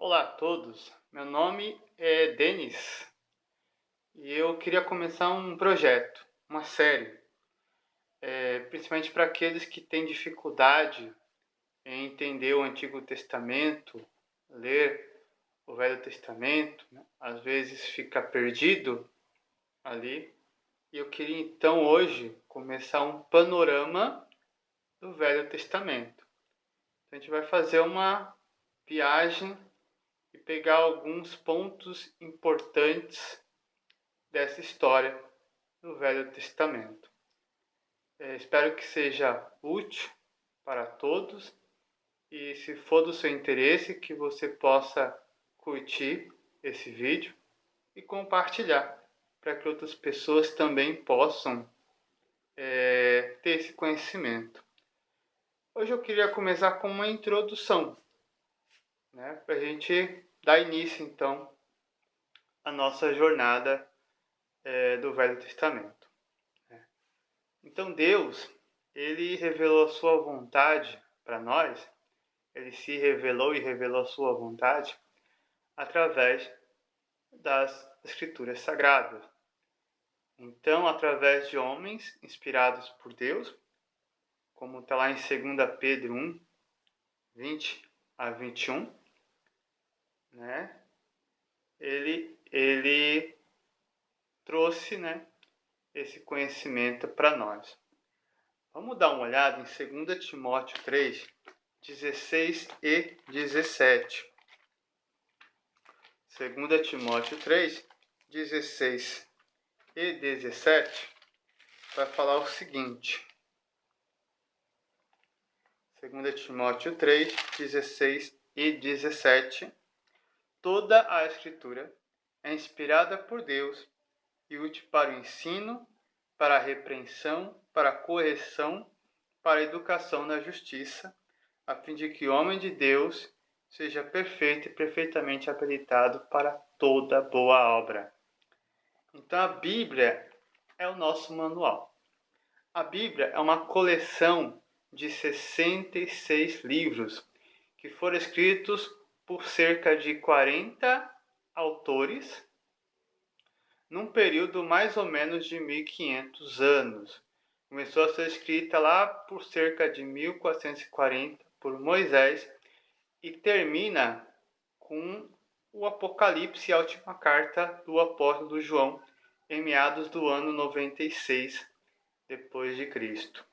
Olá a todos, meu nome é Denis e eu queria começar um projeto, uma série, principalmente para aqueles que têm dificuldade em entender o Antigo Testamento, ler o Velho Testamento, né? Às vezes fica perdido ali. E eu queria então hoje começar um panorama do Velho Testamento. Então, a gente vai fazer uma viagem e pegar alguns pontos importantes dessa história no Velho Testamento. Espero que seja útil para todos e, se for do seu interesse, que você possa curtir esse vídeo e compartilhar para que outras pessoas também possam ter esse conhecimento. Hoje eu queria começar com uma introdução, né, para a gente dar início então à nossa jornada do Velho Testamento. Então Deus, ele revelou a sua vontade para nós, ele se revelou e revelou a sua vontade através das Escrituras Sagradas. Então, através de homens inspirados por Deus, como está lá em 2 Pedro 1, 20 a 21, né? Ele trouxe, né, esse conhecimento para nós. Vamos dar uma olhada em 2 Timóteo 3, 16 e 17. 2 Timóteo 3, 16 e 17 vai falar o seguinte. 2 Timóteo 3, 16 e 17. Toda a Escritura é inspirada por Deus e útil para o ensino, para a repreensão, para a correção, para a educação na justiça, a fim de que o homem de Deus seja perfeito e perfeitamente habilitado para toda boa obra. Então a Bíblia é o nosso manual. A Bíblia é uma coleção de 66 livros que foram escritos por cerca de 40 autores num período mais ou menos de 1500 anos. Começou a ser escrita lá por cerca de 1440 por Moisés e termina com o Apocalipse, a última carta do apóstolo João, em meados do ano 96 depois de Cristo.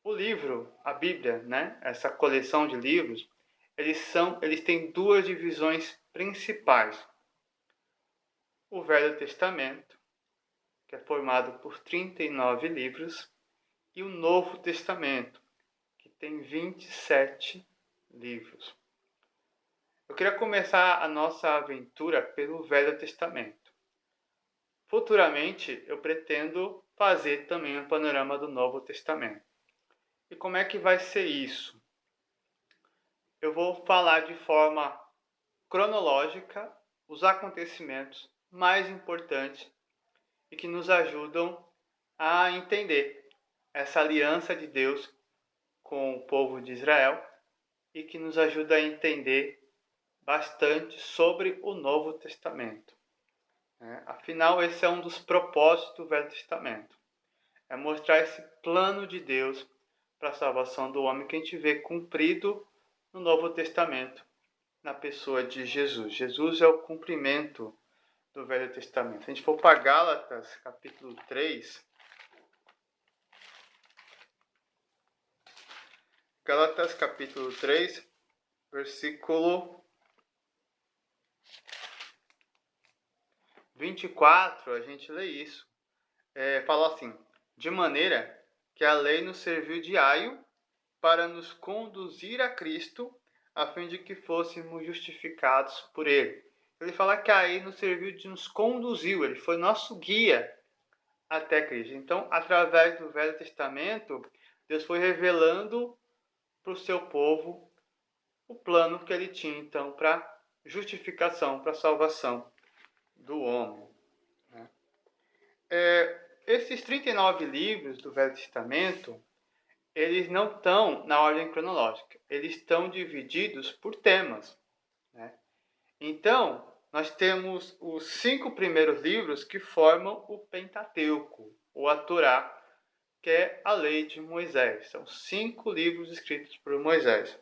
O livro, a Bíblia, né? Essa coleção de livros, eles têm duas divisões principais. O Velho Testamento, que é formado por 39 livros, e o Novo Testamento, que tem 27 livros. Eu queria começar a nossa aventura pelo Velho Testamento. Futuramente, eu pretendo fazer também um panorama do Novo Testamento. E como é que vai ser isso? Eu vou falar de forma cronológica os acontecimentos mais importantes e que nos ajudam a entender essa aliança de Deus com o povo de Israel e que nos ajuda a entender bastante sobre o Novo Testamento. Afinal, esse é um dos propósitos do Velho Testamento. É mostrar esse plano de Deus para a salvação do homem que a gente vê cumprido no Novo Testamento, na pessoa de Jesus. Jesus é o cumprimento do Velho Testamento. Se a gente for para Gálatas, capítulo 3, Gálatas, capítulo 3, versículo 24, a gente lê isso. Fala assim: de maneira que a lei nos serviu de aio para nos conduzir a Cristo, a fim de que fôssemos justificados por ele. Ele fala que a lei nos serviu de nos conduziu, ele foi nosso guia até Cristo. Então, através do Velho Testamento, Deus foi revelando para o seu povo o plano que ele tinha, então, para justificação, para salvação do homem. Esses 39 livros do Velho Testamento, eles não estão na ordem cronológica, eles estão divididos por temas, né? Então, nós temos os 5 primeiros livros que formam o Pentateuco, ou a Torá, que é a lei de Moisés. São 5 livros escritos por Moisés,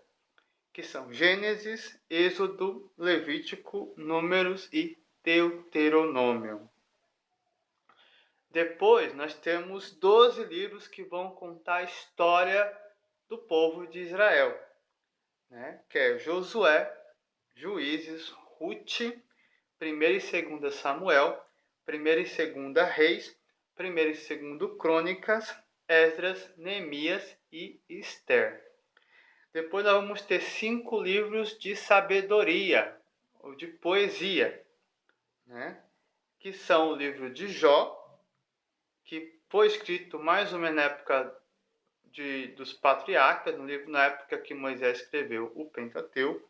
que são Gênesis, Êxodo, Levítico, Números e Deuteronômio. Depois, nós temos 12 livros que vão contar a história do povo de Israel, né? Que é Josué, Juízes, Ruth, 1ª e 2ª Samuel, 1ª e 2ª Reis, 1ª e 2ª Crônicas, Esdras, Neemias e Esther. Depois nós vamos ter 5 livros de sabedoria, ou de poesia, né? Que são o livro de Jó, que foi escrito mais ou menos na época dos patriarcas, na época que Moisés escreveu o Pentateuco.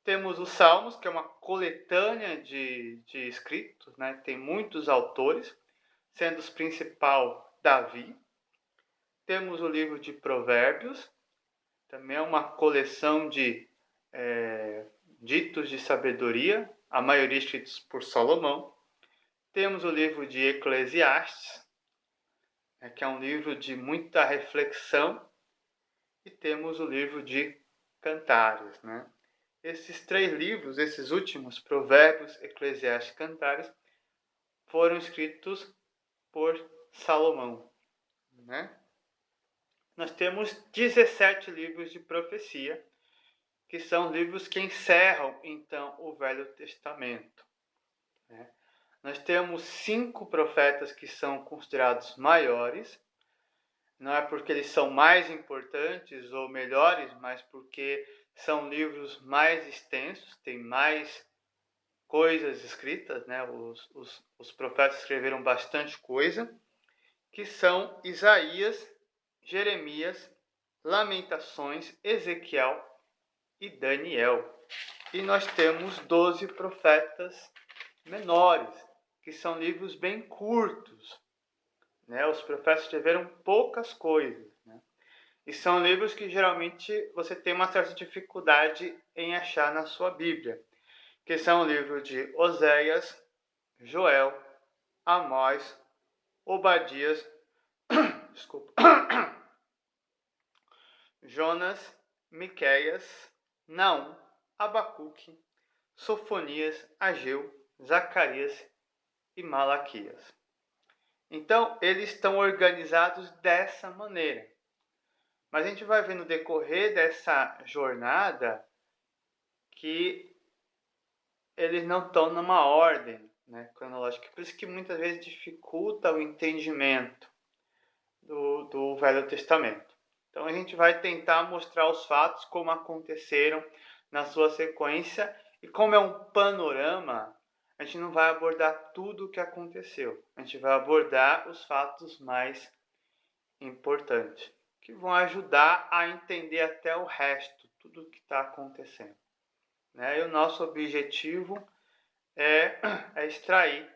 Temos os Salmos, que é uma coletânea de escritos, né? Tem muitos autores, sendo os principal Davi. Temos o livro de Provérbios, também é uma coleção de ditos de sabedoria, a maioria escritos por Salomão. Temos o livro de Eclesiastes, que é um livro de muita reflexão. E temos o livro de Cantares, né? Esses 3 livros, esses últimos, Provérbios, Eclesiastes e Cantares, foram escritos por Salomão, né? Nós temos 17 livros de profecia, que são livros que encerram, então, o Velho Testamento, né? Nós temos 5 profetas que são considerados maiores, não é porque eles são mais importantes ou melhores, mas porque são livros mais extensos, tem mais coisas escritas, né? Os profetas escreveram bastante coisa, que são Isaías, Jeremias, Lamentações, Ezequiel e Daniel. E nós temos 12 profetas menores, que são livros bem curtos, né? Os profetas escreveram poucas coisas, né? E são livros que geralmente você tem uma certa dificuldade em achar na sua Bíblia, que são o livro de Oséias, Joel, Amós, Obadias, desculpa, Jonas, Miqueias, Naum, Abacuque, Sofonias, Ageu, Zacarias e Malaquias. Então, eles estão organizados dessa maneira. Mas a gente vai ver no decorrer dessa jornada que eles não estão numa ordem, né, cronológica. Por isso que muitas vezes dificulta o entendimento do Velho Testamento. Então a gente vai tentar mostrar os fatos como aconteceram na sua sequência, e como é um panorama, a gente não vai abordar tudo o que aconteceu. A gente vai abordar os fatos mais importantes, que vão ajudar a entender até o resto, tudo o que está acontecendo, né? E o nosso objetivo é extrair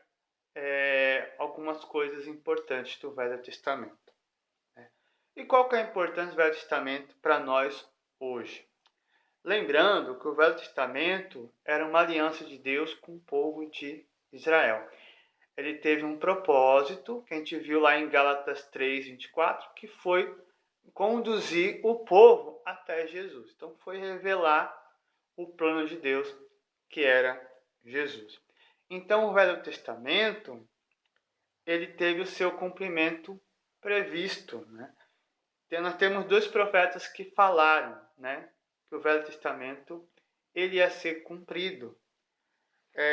algumas coisas importantes do Velho Testamento. E qual que é a importância do Velho Testamento para nós hoje? Lembrando que o Velho Testamento era uma aliança de Deus com o povo de Israel. Ele teve um propósito, que a gente viu lá em Gálatas 3:24, que foi conduzir o povo até Jesus. Então foi revelar o plano de Deus, que era Jesus. Então o Velho Testamento, ele teve o seu cumprimento previsto, né? Então, nós temos 2 profetas que falaram, né, que o Velho Testamento ele ia ser cumprido.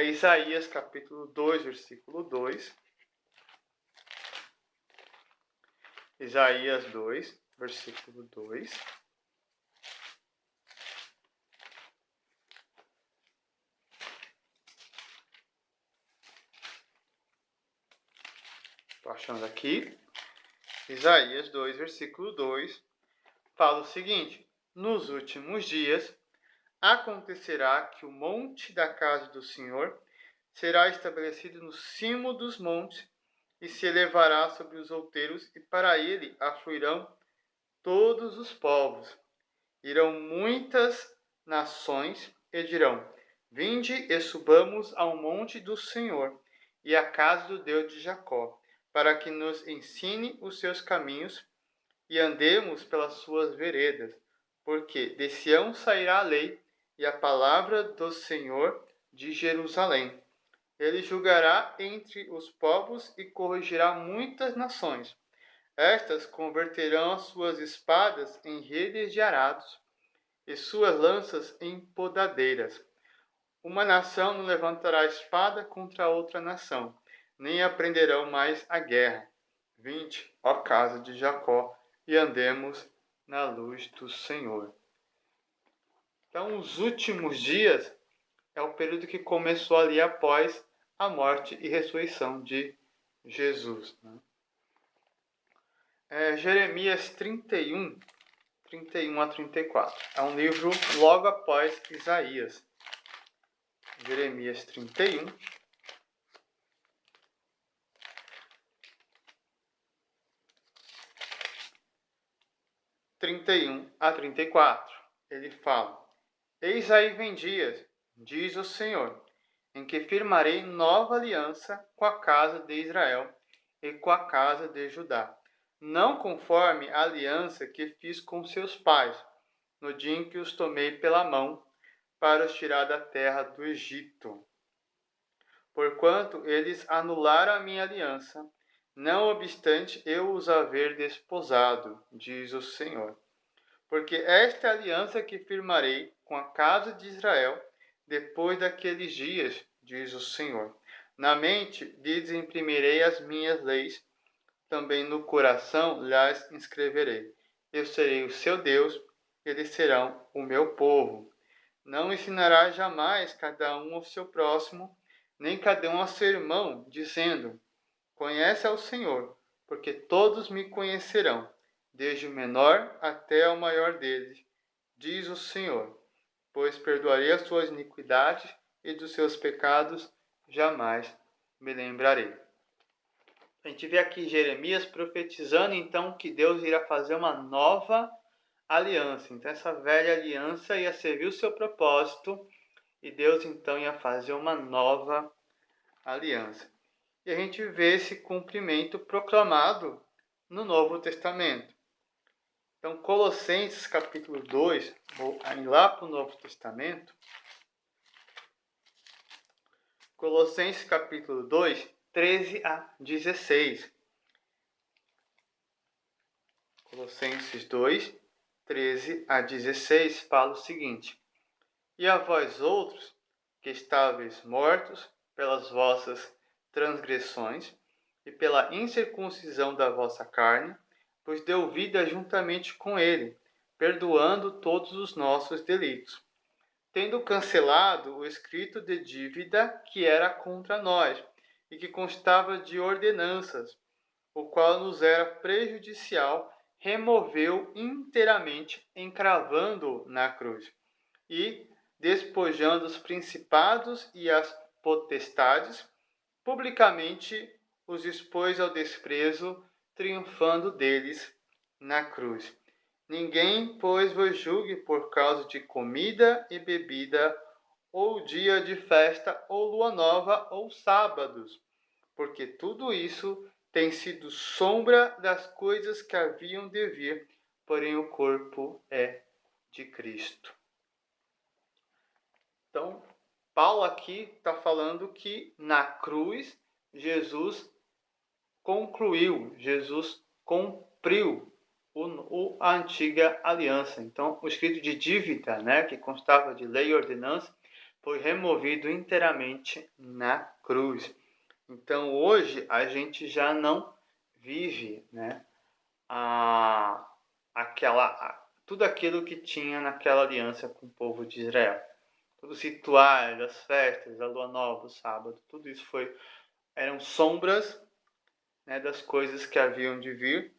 Isaías capítulo 2, versículo 2. Isaías 2, versículo 2. Estou achando aqui. Isaías 2, versículo 2, fala o seguinte: nos últimos dias acontecerá que o monte da casa do Senhor será estabelecido no cimo dos montes e se elevará sobre os outeiros, e para ele afluirão todos os povos. Irão muitas nações e dirão: Vinde e subamos ao monte do Senhor e à casa do Deus de Jacó, para que nos ensine os seus caminhos e andemos pelas suas veredas. Porque de Sião sairá a lei e a palavra do Senhor de Jerusalém. Ele julgará entre os povos e corrigirá muitas nações. Estas converterão as suas espadas em redes de arados e suas lanças em podadeiras. Uma nação não levantará espada contra outra nação, nem aprenderão mais a guerra. Vinde, ó casa de Jacó, e andemos na luz do Senhor. Então, os últimos dias é o período que começou ali após a morte e ressurreição de Jesus. Jeremias 31 a 34. É um livro logo após Isaías. Jeremias 31. A 34. Ele fala: Eis aí vem dias, diz o Senhor, em que firmarei nova aliança com a casa de Israel e com a casa de Judá, não conforme a aliança que fiz com seus pais, no dia em que os tomei pela mão para os tirar da terra do Egito. Porquanto eles anularam a minha aliança, não obstante eu os haver desposado, diz o Senhor. Porque esta é a aliança que firmarei com a casa de Israel depois daqueles dias, diz o Senhor. Na mente lhes imprimirei as minhas leis, também no coração lhes inscreverei. Eu serei o seu Deus, eles serão o meu povo. Não ensinará jamais cada um ao seu próximo, nem cada um ao seu irmão, dizendo: Conhece ao Senhor, porque todos me conhecerão, desde o menor até o maior deles, diz o Senhor, pois perdoarei as suas iniquidades e dos seus pecados jamais me lembrarei. A gente vê aqui Jeremias profetizando então que Deus irá fazer uma nova aliança. Então essa velha aliança ia servir o seu propósito e Deus então ia fazer uma nova aliança. E a gente vê esse cumprimento proclamado no Novo Testamento. Então, Colossenses capítulo 2, vou ir lá para o Novo Testamento. Colossenses capítulo 2, 13 a 16. Colossenses 2, 13 a 16 fala o seguinte: E a vós outros, que estáveis mortos pelas vossas transgressões e pela incircuncisão da vossa carne, vos deu vida juntamente com ele, perdoando todos os nossos delitos, tendo cancelado o escrito de dívida que era contra nós e que constava de ordenanças, o qual nos era prejudicial, removeu inteiramente, encravando-o na cruz, e, despojando os principados e as potestades, publicamente os expôs ao desprezo, triunfando deles na cruz. Ninguém, pois, vos julgue por causa de comida e bebida, ou dia de festa, ou lua nova, ou sábados, porque tudo isso tem sido sombra das coisas que haviam de vir, porém o corpo é de Cristo. Então, Paulo aqui está falando que na cruz Jesus concluiu, Jesus cumpriu a antiga aliança. Então, o escrito de dívida, que constava de lei e ordenança, foi removido inteiramente na cruz. Então, hoje, a gente já não vive tudo aquilo que tinha naquela aliança com o povo de Israel. Todos os rituais, as festas, a lua nova, o sábado, tudo isso eram sombras das coisas que haviam de vir,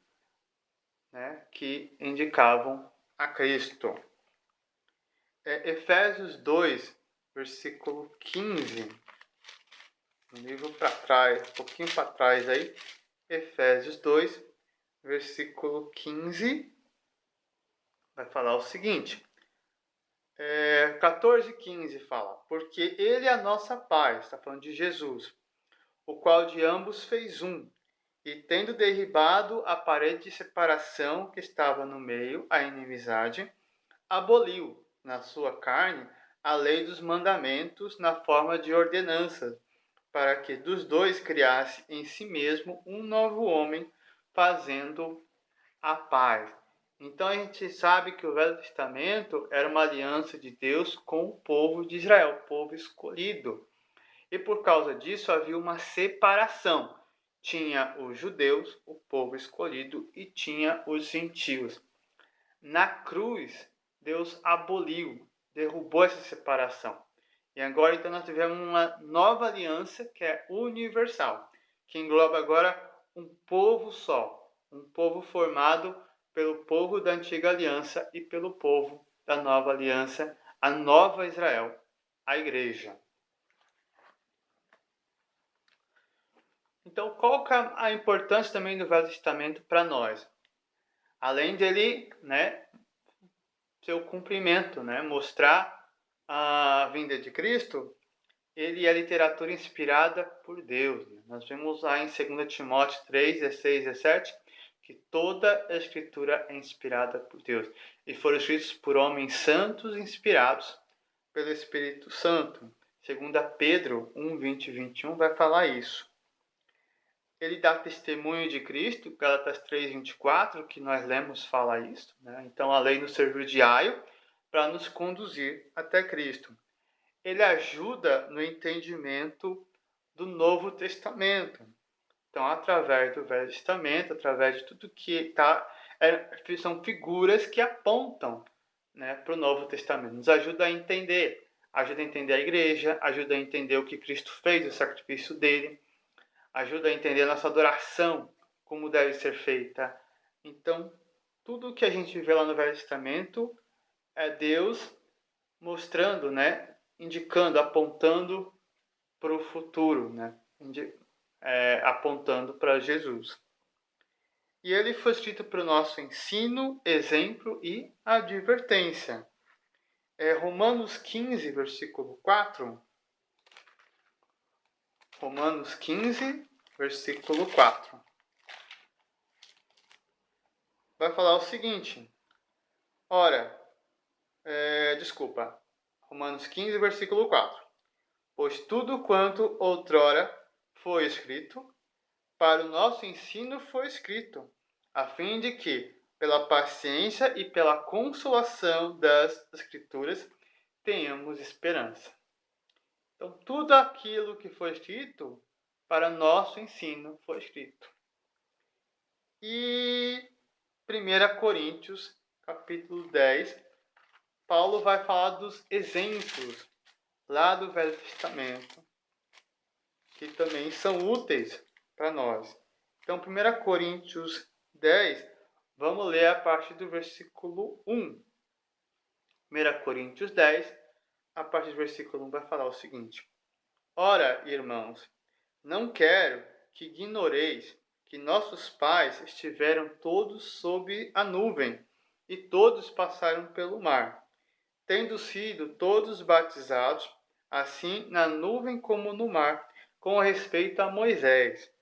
que indicavam a Cristo. Efésios 2, versículo 15. Um livro para trás, um pouquinho para trás aí. Efésios 2, versículo 15. vai falar o seguinte, 14:15 fala, porque ele é a nossa paz, está falando de Jesus, o qual de ambos fez um, e tendo derribado a parede de separação que estava no meio, a inimizade, aboliu na sua carne a lei dos mandamentos na forma de ordenanças, para que dos dois criasse em si mesmo um novo homem, fazendo a paz. Então a gente sabe que o Velho Testamento era uma aliança de Deus com o povo de Israel, o povo escolhido. E por causa disso havia uma separação. Tinha os judeus, o povo escolhido, e tinha os gentios. Na cruz, Deus aboliu, derrubou essa separação. E agora então nós tivemos uma nova aliança que é universal, que engloba agora um povo só, um povo formado pelo povo da antiga aliança e pelo povo da nova aliança, a nova Israel, a igreja. Então, qual que é a importância também do Velho Testamento para nós? Além dele, seu cumprimento, mostrar a vinda de Cristo, ele é literatura inspirada por Deus. Nós vemos lá em 2 Timóteo 3, 16, 17, que toda a escritura é inspirada por Deus e foram escritos por homens santos inspirados pelo Espírito Santo. 2 Pedro 1, 20 e 21 vai falar isso. Ele dá testemunho de Cristo, Gálatas 3, 24, que nós lemos, fala isso. Então a lei nos serviu de aio para nos conduzir até Cristo. Ele ajuda no entendimento do Novo Testamento. Então, através do Velho Testamento, através de tudo que está, são figuras que apontam para o Novo Testamento. Nos ajuda a entender a igreja, ajuda a entender o que Cristo fez, o sacrifício dele, ajuda a entender a nossa adoração, como deve ser feita. Então, tudo que a gente vê lá no Velho Testamento é Deus mostrando, indicando, apontando para o futuro, apontando para Jesus. E ele foi escrito para o nosso ensino, exemplo e advertência. Romanos 15, versículo 4. Romanos 15, versículo 4. Vai falar o seguinte. Romanos 15, versículo 4. Pois tudo quanto outrora foi escrito, para o nosso ensino foi escrito, a fim de que, pela paciência e pela consolação das Escrituras, tenhamos esperança. Então, tudo aquilo que foi escrito, para nosso ensino foi escrito. E 1 Coríntios, capítulo 10, Paulo vai falar dos exemplos lá do Velho Testamento, que também são úteis para nós. Então, 1 Coríntios 10, vamos ler a partir do versículo 1. 1 Coríntios 10, a partir do versículo 1, vai falar o seguinte. Ora, irmãos, não quero que ignoreis que nossos pais estiveram todos sob a nuvem e todos passaram pelo mar, tendo sido todos batizados, assim na nuvem como no mar, com respeito a Moisés.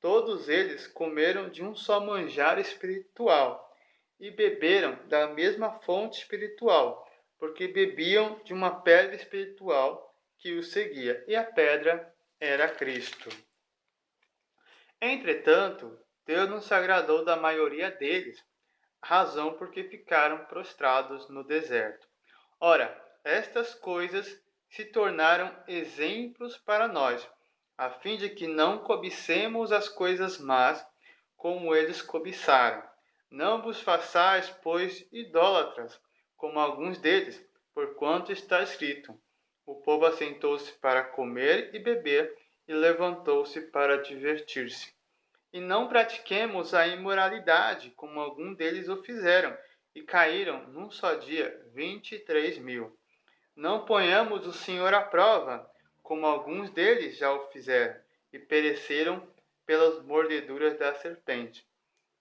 Todos eles comeram de um só manjar espiritual e beberam da mesma fonte espiritual, porque bebiam de uma pedra espiritual que os seguia, e a pedra era Cristo. Entretanto, Deus não se agradou da maioria deles, razão porque ficaram prostrados no deserto. Ora, estas coisas se tornaram exemplos para nós, a fim de que não cobicemos as coisas más, como eles cobiçaram. Não vos façais, pois, idólatras, como alguns deles, porquanto está escrito: o povo assentou-se para comer e beber, e levantou-se para divertir-se. E não pratiquemos a imoralidade, como alguns deles o fizeram, e caíram num só dia 23.000. Não ponhamos o Senhor à prova, como alguns deles já o fizeram, e pereceram pelas mordeduras da serpente.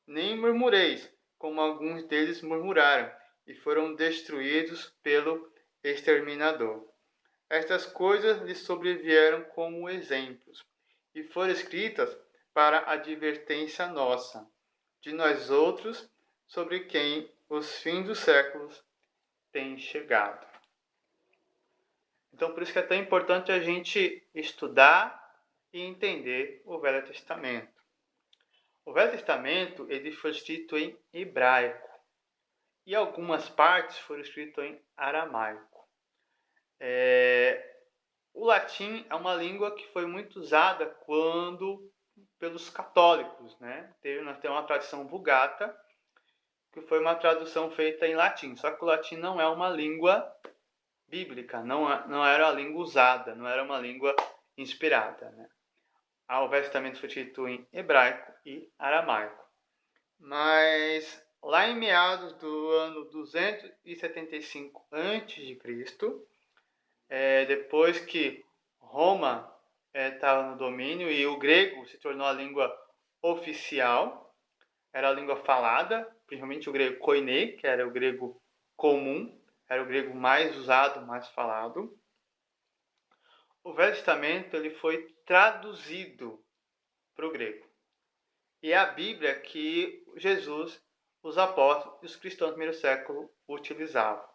Nem murmureis, como alguns deles murmuraram, e foram destruídos pelo exterminador. Estas coisas lhes sobrevieram como exemplos e foram escritas para advertência nossa, de nós outros, sobre quem os fins dos séculos têm chegado. Então, por isso que é tão importante a gente estudar e entender o Velho Testamento. O Velho Testamento ele foi escrito em hebraico e algumas partes foram escritas em aramaico. O latim é uma língua que foi muito usada pelos católicos, né? Nós temos uma tradição Vulgata, que foi uma tradução feita em latim. Só que o latim não é uma língua bíblica, não era a língua usada, não era uma língua inspirada, né? O Velho Testamento foi escrito em hebraico e aramaico. Mas lá em meados do ano 275 a.C., depois que Roma estava no domínio e o grego se tornou a língua oficial, era a língua falada, principalmente o grego koiné, que era o grego comum, era o grego mais usado, mais falado. O Velho Testamento ele foi traduzido para o grego. E é a Bíblia que Jesus, os apóstolos e os cristãos do primeiro século utilizavam.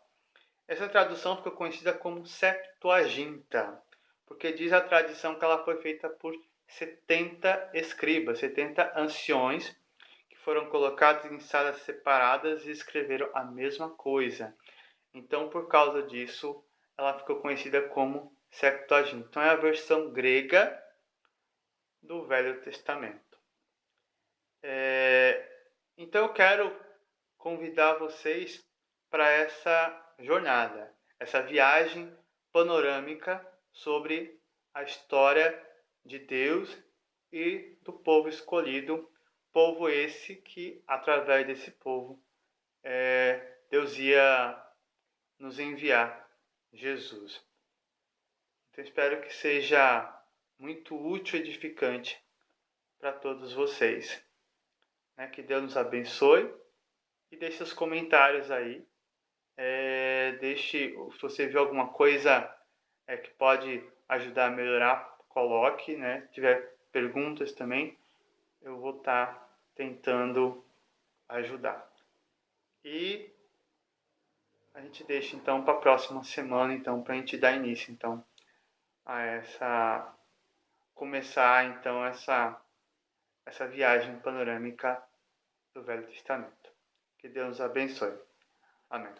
Essa tradução ficou conhecida como Septuaginta, porque diz a tradição que ela foi feita por 70 escribas, 70 anciões, que foram colocados em salas separadas e escreveram a mesma coisa. Então, por causa disso, ela ficou conhecida como Septuaginta. Então, é a versão grega do Velho Testamento. Então, eu quero convidar vocês para essa jornada, essa viagem panorâmica sobre a história de Deus e do povo escolhido, povo esse que, através desse povo, Deus ia nos enviar Jesus. Então, espero que seja muito útil e edificante para todos vocês. Que Deus nos abençoe e deixe seus comentários aí. Se você viu alguma coisa que pode ajudar a melhorar, coloque, né? Se tiver perguntas também, eu vou estar tentando ajudar. E a gente deixa então para a próxima semana, então, para a gente dar início então a começar então essa viagem panorâmica do Velho Testamento. Que Deus nos abençoe. Amém.